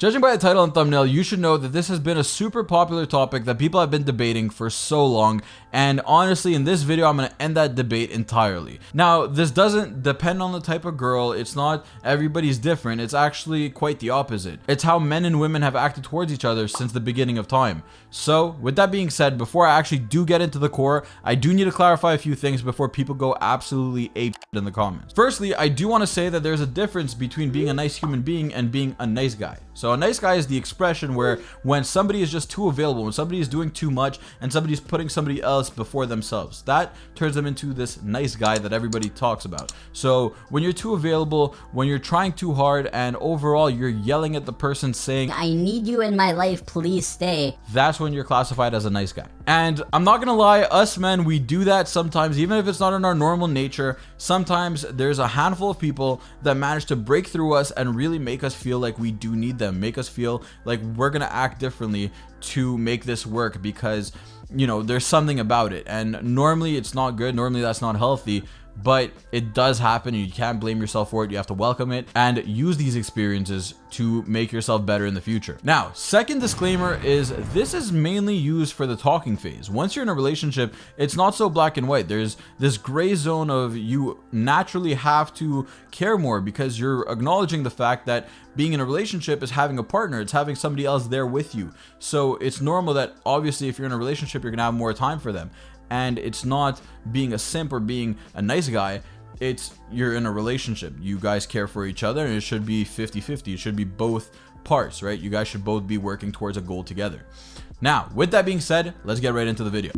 Judging by the title and thumbnail, you should know that this has been a super popular topic that people have been debating for so long, and honestly, in this video, I'm going to end that debate entirely. Now, this doesn't depend on the type of girl. It's not everybody's different. It's actually quite the opposite. It's how men and women have acted towards each other since the beginning of time. So, with that being said, before I actually do get into the core, I do need to clarify a few things before people go absolutely ape in the comments. Firstly, I do want to say that there's a difference between being a nice human being and being a nice guy. So a nice guy is the expression where when somebody is just too available, when somebody is doing too much and somebody's putting somebody else before themselves, that turns them into this nice guy that everybody talks about. So when you're too available, when you're trying too hard, and overall you're yelling at the person saying, "I need you in my life, please stay," that's when you're classified as a nice guy. And I'm not gonna lie, us men, we do that sometimes, even if it's not in our normal nature. Sometimes there's a handful of people that manage to break through us and really make us feel like we do need them, make us feel like we're gonna act differently to make this work because, you know, there's something about it. And normally it's not good, normally that's not healthy, but it does happen and you can't blame yourself for it. You have to welcome it and use these experiences to make yourself better in the future. Now, second disclaimer is this is mainly used for the talking phase. Once you're in a relationship, it's not so black and white. There's this gray zone of you naturally have to care more because you're acknowledging the fact that being in a relationship is having a partner. It's having somebody else there with you. So it's normal that obviously if you're in a relationship, you're gonna have more time for them. And it's not being a simp or being a nice guy. It's you're in a relationship. You guys care for each other and it should be 50-50. It should be both parts, right? You guys should both be working towards a goal together. Now, with that being said, let's get right into the video.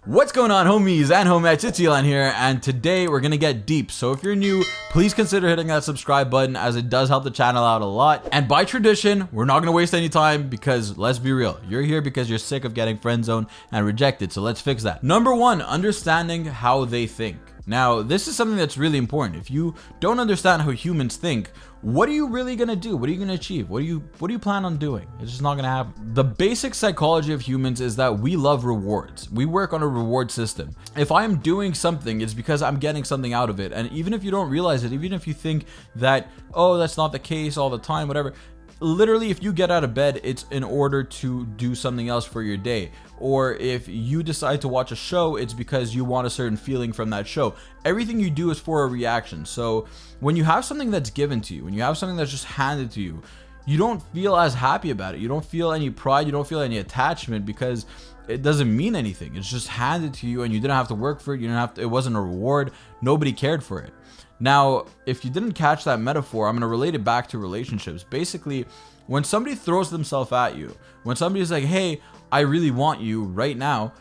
What's going on, homies and homettes? It's Elon here, and today we're gonna get deep. So if you're new, please consider hitting that subscribe button as it does help the channel out a lot. And by tradition, we're not gonna waste any time because let's be real, you're here because you're sick of getting friend zoned and rejected. So let's fix that. Number one, understanding how they think. Now, this is something that's really important. If you don't understand how humans think, what are you really gonna do? What are you gonna achieve? What do you plan on doing? It's just not gonna happen. The basic psychology of humans is that we love rewards. We work on a reward system. If I'm doing something, it's because I'm getting something out of it. And even if you don't realize it, even if you think that, oh, that's not the case all the time, whatever, literally, if you get out of bed, it's in order to do something else for your day. Or if you decide to watch a show, it's because you want a certain feeling from that show. Everything you do is for a reaction. So when you have something that's given to you, when you have something that's just handed to you, you don't feel as happy about it. You don't feel any pride. You don't feel any attachment because it doesn't mean anything. It's just handed to you and you didn't have to work for it. You didn't have to, it wasn't a reward. Nobody cared for it. Now, if you didn't catch that metaphor, I'm going to relate it back to relationships. Basically, when somebody throws themselves at you, when somebody's like, hey, I really want you right now,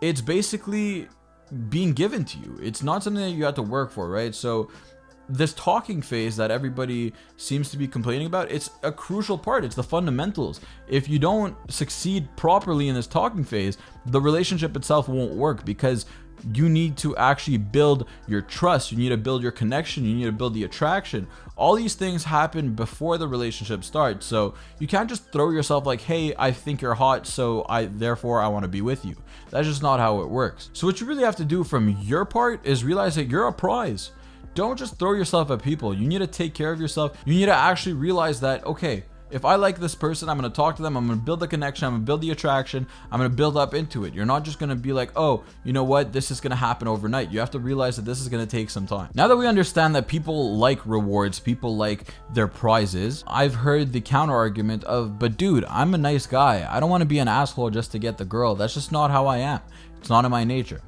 it's basically being given to you. It's not something that you have to work for, right? So this talking phase that everybody seems to be complaining about, it's a crucial part. It's the fundamentals. If you don't succeed properly in this talking phase, the relationship itself won't work because you need to actually build your trust. You need to build your connection. You need to build the attraction. All these things happen before the relationship starts. So you can't just throw yourself like, hey, I think you're hot, so therefore I want to be with you. That's just not how it works. So what you really have to do from your part is realize that you're a prize. Don't just throw yourself at people. You need to take care of yourself. You need to actually realize that, okay, if I like this person, I'm going to talk to them. I'm going to build the connection. I'm going to build the attraction. I'm going to build up into it. You're not just going to be like, oh, you know what? This is going to happen overnight. You have to realize that this is going to take some time. Now that we understand that people like rewards, people like their prizes, I've heard the counter argument of, but dude, I'm a nice guy. I don't want to be an asshole just to get the girl. That's just not how I am. It's not in my nature.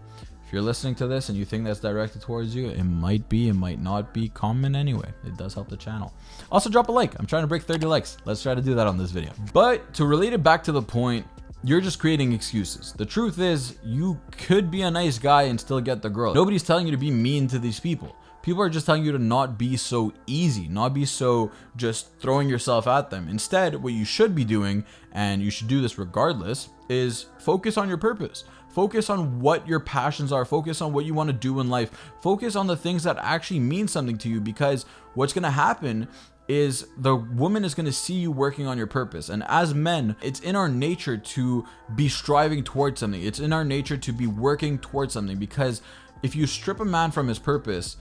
If you're listening to this and you think that's directed towards you, it might be, it might not be. Comment anyway. It does help the channel. Also, drop a like. I'm trying to break 30 likes. Let's try to do that on this video. But to relate it back to the point, you're just creating excuses. The truth is, you could be a nice guy and still get the girl. Nobody's telling you to be mean to these people. People are just telling you to not be so easy, not be so just throwing yourself at them. Instead, what you should be doing, and you should do this regardless, is focus on your purpose. Focus on what your passions are. Focus on what you want to do in life. Focus on the things that actually mean something to you, because what's going to happen is the woman is going to see you working on your purpose. And as men, it's in our nature to be striving towards something. It's in our nature to be working towards something, because if you strip a man from his purpose,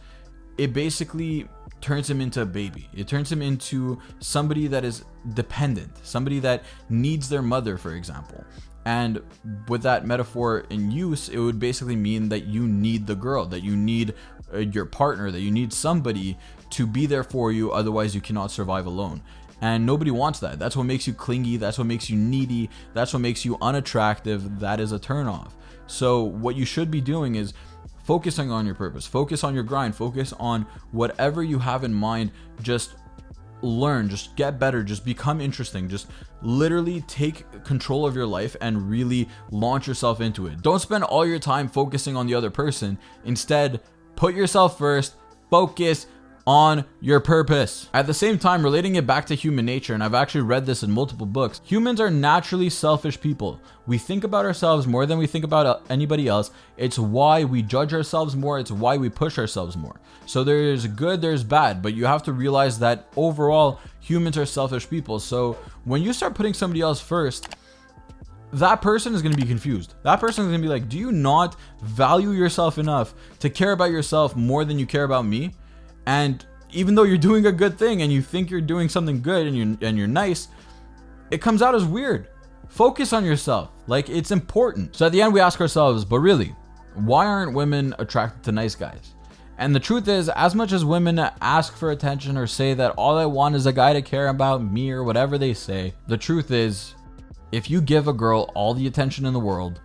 it basically turns him into a baby. It turns him into somebody that is dependent, somebody that needs their mother, for example. And with that metaphor in use, it would basically mean that you need the girl, that you need your partner, that you need somebody to be there for you, otherwise you cannot survive alone. And nobody wants that. That's what makes you clingy, that's what makes you needy, that's what makes you unattractive. That is a turnoff. So what you should be doing is focusing on your purpose, focus on your grind, focus on whatever you have in mind. Just learn, just get better, just become interesting, just literally take control of your life and really launch yourself into it. Don't spend all your time focusing on the other person. Instead, put yourself first, focus on your purpose. At the same time, relating it back to human nature, and I've actually read this in multiple books, humans are naturally selfish people. We think about ourselves more than we think about anybody else. It's why we judge ourselves more. It's why we push ourselves more. So there's good, there's bad, but you have to realize that overall humans are selfish people. So when you start putting somebody else first, that person is going to be confused. That person is going to be like, do you not value yourself enough to care about yourself more than you care about me? And even though you're doing a good thing and you think you're doing something good and you're nice, it comes out as weird. Focus on yourself. Like, it's important. So at the end we ask ourselves, but really, why aren't women attracted to nice guys? And the truth is, as much as women ask for attention or say that all I want is a guy to care about me or whatever they say, the truth is, if you give a girl all the attention in the world,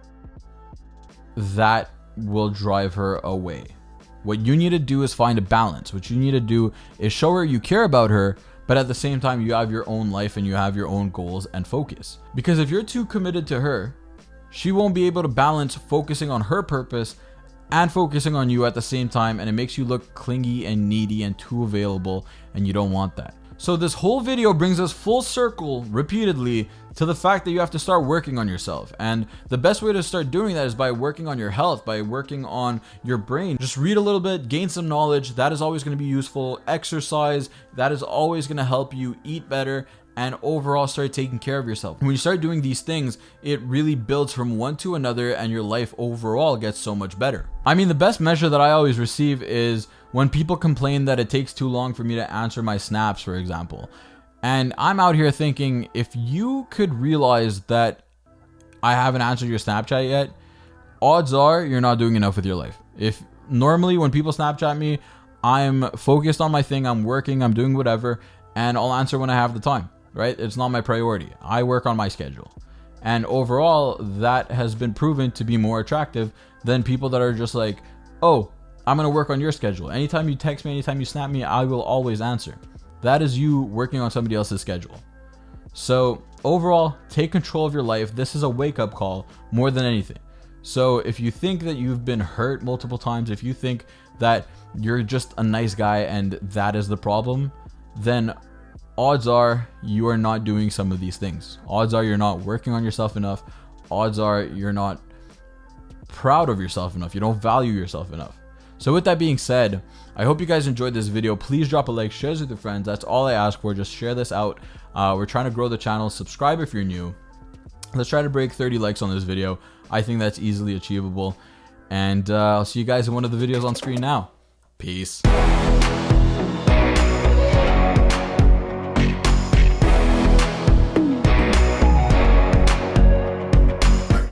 that will drive her away. What you need to do is find a balance. What you need to do is show her you care about her, but at the same time, you have your own life and you have your own goals and focus. Because if you're too committed to her, she won't be able to balance focusing on her purpose and focusing on you at the same time, and it makes you look clingy and needy and too available, and you don't want that. So this whole video brings us full circle repeatedly to the fact that you have to start working on yourself. And the best way to start doing that is by working on your health, by working on your brain. Just read a little bit, gain some knowledge. That is always going to be useful. Exercise, that is always going to help you eat better and overall start taking care of yourself. When you start doing these things, it really builds from one to another and your life overall gets so much better. I mean, the best measure that I always receive is when people complain that it takes too long for me to answer my snaps, for example. And I'm out here thinking, if you could realize that I haven't answered your Snapchat yet, odds are you're not doing enough with your life. If normally when people Snapchat me, I'm focused on my thing, I'm working, I'm doing whatever, and I'll answer when I have the time, right? It's not my priority. I work on my schedule. And overall, that has been proven to be more attractive than people that are just like, oh, I'm going to work on your schedule. Anytime you text me, anytime you snap me, I will always answer. That is you working on somebody else's schedule. So overall, take control of your life. This is a wake-up call more than anything. So if you think that you've been hurt multiple times, if you think that you're just a nice guy and that is the problem, then odds are you are not doing some of these things. Odds are you're not working on yourself enough. Odds are you're not proud of yourself enough. You don't value yourself enough. So with that being said, I hope you guys enjoyed this video. Please drop a like, share this with your friends. That's all I ask for. Just share this out. We're trying to grow the channel. Subscribe if you're new. Let's try to break 30 likes on this video. I think that's easily achievable. And I'll see you guys in one of the videos on screen now. Peace.